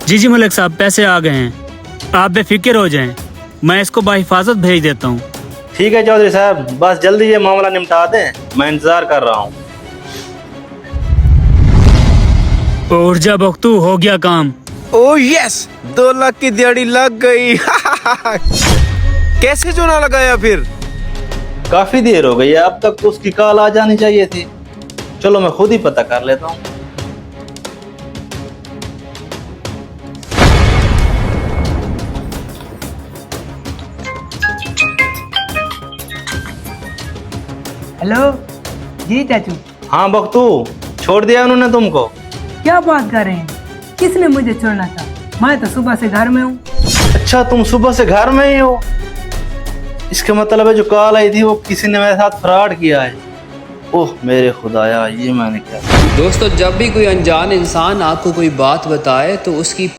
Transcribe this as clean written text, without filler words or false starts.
जी जी मलिक साहब, पैसे आ गए हैं, आप बेफिक्र हो जाएं, मैं इसको बाहिफाजत भेज देता हूँ। ठीक है चौधरी साहब, बस जल्दी ये मामला निपटा दें, मैं इंतजार कर रहा हूँ। ऊर्जा बख्तू, हो गया काम। ओह यस, 2 लाख की दिहाड़ी लग गई। कैसे चुना लगाया फिर? काफी देर हो गई है, अब तक तो उसकी कॉल आ जानी चाहिए थी। चलो मैं खुद ही पता कर लेता हूँ। हेलो जी चाचू। हाँ बख्तू, छोड़ दिया उन्होंने तुमको? क्या बात कर रहे हैं, किसने मुझे छोड़ना था? मैं तो सुबह से घर में हूँ। अच्छा, तुम सुबह से घर में ही हो? इसका मतलब है जो कॉल आई थी वो किसी ने मेरे साथ फ्रॉड किया है। ओह मेरे खुदाया, ये मैंने क्या। दोस्तों, जब भी कोई अनजान इंसान आपको कोई बात बताए तो उसकी